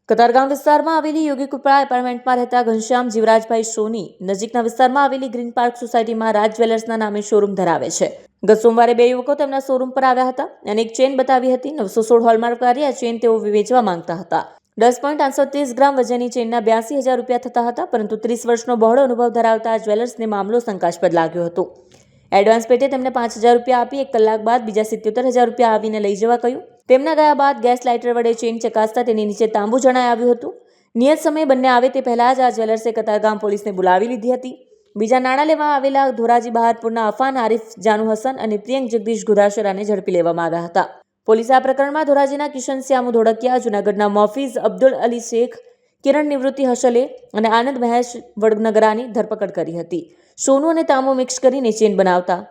કતારગામ વિસ્તારમાં આવેલી યોગી કૃપા એપાર્ટમેન્ટમાં રહેતા ઘનશ્યામ જીવરાજભાઈ સોની નજીકના વિસ્તારમાં આવેલી ગ્રીન પાર્ક સોસાયટીમાં રાજ જ્વેલર્સના નામે શોરૂમ ધરાવે છે. ગત સોમવારે બે યુવકો તેમના શોરૂમ પર આવ્યા હતા અને એક ચેન બતાવી હતી. 916 હોલમાર્કવાળી આ ચેન તેઓ વેચવા માંગતા હતા. 10.830 ગ્રામ વજનની ચેનના 82,000 રૂપિયા થતા હતા, પરંતુ 30 વર્ષનો બહોળો અનુભવ ધરાવતા આ જ્વેલર્સને મામલો શંકાસ્પદ લાગ્યો હતો. એડવાન્સ પેટે તેમને 5,000 રૂપિયા આપી 1 કલાક બાદ બીજા 77,000 રૂપિયા આવીને લઈ જવા કહ્યું. તેમના ગયા બાદ ગેસ લાઇટર વડે ચેન ચકાસતા તેની નીચે તાંબુ જણાઈ આવ્યું હતું. નિયત સમયે બંને આવે તે પહેલા જ આ જ્વેલર્સે કતારગામ પોલીસને બોલાવી લીધી હતી. બીજા નાણાં લેવા આવેલા ધોરાજી બહારપુરના અફાન આરિફ જાનુ હસન અને પ્રિયંક જગદીશ ગુદાસરાને ઝડપી લેવામાં આવ્યા હતા. પોલીસે આ પ્રકરણમાં ધોરાજીના કિશન શ્યામુ ધોળકિયા, જૂનાગઢના મોફીઝ અબ્દુલ અલી શેખ, કિરણ નિવૃત્તિ હસલે અને આનંદ મહેશ વડનગરાની ધરપકડ કરી હતી. સોનું અને તાંબુ મિક્સ કરીને ચેન બનાવતા.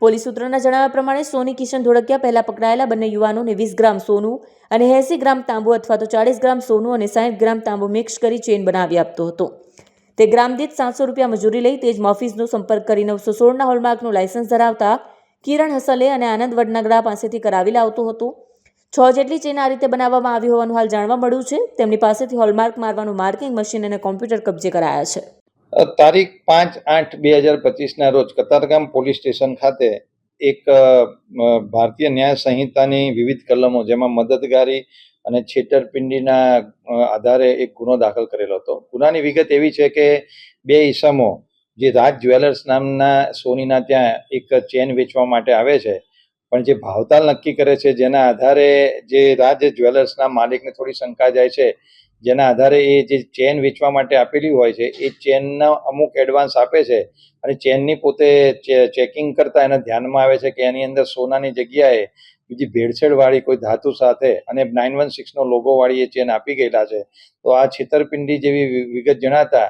પોલીસ સૂત્રોના જણાવ્યા પ્રમાણે સોની કિશન ધોળકિયા પહેલા પકડાયેલા બંને યુવાનોને 20 ગ્રામ સોનું અને 80 ગ્રામ તાંબુ અથવા તો 40 ગ્રામ સોનું અને 60 ગ્રામ તાંબુ મિક્સ કરી ચેન બનાવી આપતો હતો. તે ગ્રામ દીઠ 700 રૂપિયા મજૂરી લઈ તેજ મોફીઝનો સંપર્ક કરી 916ના હોલમાર્કનું લાયસન્સ ધરાવતા કિરણ હસલે અને આનંદ વડનગરા પાસેથી કરાવી લાવતો હતો. 6 જેટલી ચેન આ રીતે બનાવવામાં આવી હોવાનું હાલ જાણવા મળ્યું છે. તેમની પાસેથી હોલમાર્ક મારવાનું માર્કિંગ મશીન અને કોમ્પ્યુટર કબજે કરાયા છે. તારીખ 5/8/2025ના રોજ કતારગામ પોલીસ સ્ટેશન ખાતે એક ભારતીય ન્યાય સંહિતાની વિવિધ કલમો, જેમાં મદદગારી અને છેતરપિંડીના આધારે એક ગુનો દાખલ કરેલો હતો. ગુનાની વિગત એવી છે કે બે ઈસમો જે રાજ જ્વેલર્સ નામના સોનીના ત્યાં એક ચેન વેચવા માટે આવે છે, પણ જે ભાવતાલ નક્કી કરે છે, જેના આધારે જે રાજ જ્વેલર્સના માલિકને થોડી શંકા જાય છે, જેના આધારે એ જે ચેન વેચવા માટે આપેલી હોય છે એ ચેનનો અમુક એડવાન્સ આપે છે અને ચેનની પોતે ચેકિંગ કરતા એને ધ્યાનમાં આવે છે કે એની અંદર સોનાની જગ્યાએ બીજી ભેળસેળવાળી કોઈ ધાતુ સાથે અને 916નો લોગોવાળી એ ચેન આપી ગયેલા છે. તો આ છેતરપિંડી જેવી વિગત જણાતા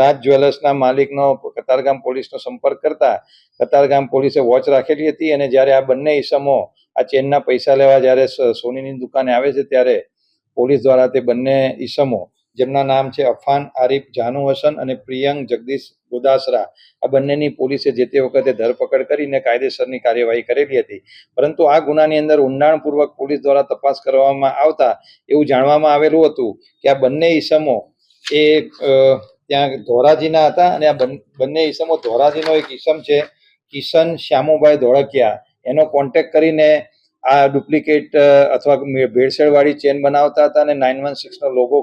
રાજ જ્વેલર્સના માલિકનો કતારગામ પોલીસનો સંપર્ક કરતા કતારગામ પોલીસે વોચ રાખેલી હતી અને જ્યારે આ બંને ઈસમો આ ચેનના પૈસા લેવા જ્યારે સોનીની દુકાને આવે છે ત્યારે પોલીસ દ્વારા તે બંને ઈસમો, જેમના નામ છે અફાન આરિફ જાનુ હસન અને પ્રિયંક જગદીશ ગુદાસરા, આ બંનેની પોલીસે જે તે વખતે ધરપકડ કરીને કાયદેસરની કાર્યવાહી કરેલી હતી. પરંતુ આ ગુનાની અંદર ઊંડાણપૂર્વક પોલીસ દ્વારા તપાસ કરવામાં આવતા એવું જાણવામાં આવેલું હતું કે આ બંને ઈસમો એ ત્યાં ધોરાજીના હતા અને આ બંને ઈસમો ધોરાજીનો એક ઈસમ છે કિશન શ્યામુભાઈ ધોળકિયા, એનો કોન્ટેક્ટ કરીને આ ડુપ્લિકેટ અથવા ભેળસેળવાળી ચેન બનાવતા હતા અને 916નો લોગો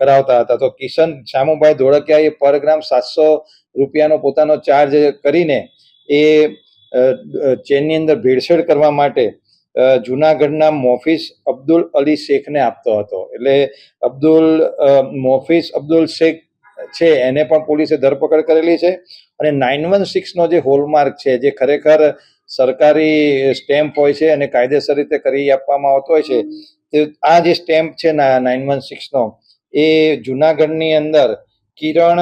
કરાવતા હતા. તો કિશન શ્યામુભાઈ ધોળકિયા એ પર ગ્રામ 700 રૂપિયાનો પોતાનો ચાર્જ કરીને એ ચેનની અંદર ભેળસેળ કરવા માટે જૂનાગઢના મોફીઝ અબ્દુલ અલી શેખને આપતો હતો. એટલે મોફીઝ અબ્દુલ શેખ છે એને પણ પોલીસે ધરપકડ કરેલી છે અને 916નો જે હોલમાર્ક છે, જે ખરેખર સરકારી સ્ટેમ્પ હોય છે અને કાયદેસર રીતે કરી આપવામાં આવતો હોય છે, આ જે સ્ટેમ્પ છે 916નો એ જૂનાગઢની અંદર કિરણ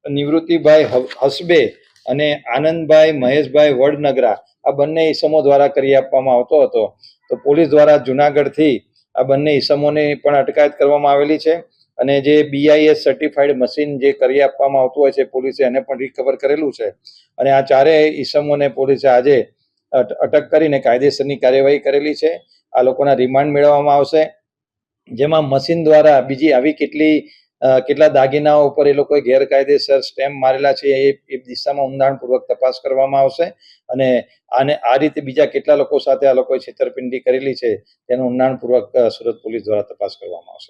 નિવૃત્તિભાઈ હસબે અને આનંદભાઈ મહેશભાઈ વડનગરા, આ બંને ઈસમો દ્વારા કરી આપવામાં આવતો હતો. તો પોલીસ દ્વારા જૂનાગઢથી આ બંને ઈસમોની પણ અટકાયત કરવામાં આવેલી છે અને જે BIS સર્ટિફાઈડ મશીન જે કરી આપવામાં આવતું હોય છે પોલીસે એને પણ રિકવર કરેલું છે અને આ ચારેય ઈસમોને પોલીસે આજે અટક કરીને કાયદેસરની કાર્યવાહી કરેલી છે. આ લોકોના રિમાન્ડ મેળવવામાં આવશે, જેમાં મશીન દ્વારા બીજી આવી કેટલા દાગીનાઓ ઉપર એ લોકોએ ગેરકાયદેસર સ્ટેમ્પ મારેલા છે એ દિશામાં ઊંડાણપૂર્વક તપાસ કરવામાં આવશે અને આ રીતે બીજા કેટલા લોકો સાથે આ લોકોએ છેતરપિંડી કરેલી છે તેનું ઊંડાણપૂર્વક સુરત પોલીસ દ્વારા તપાસ કરવામાં આવશે.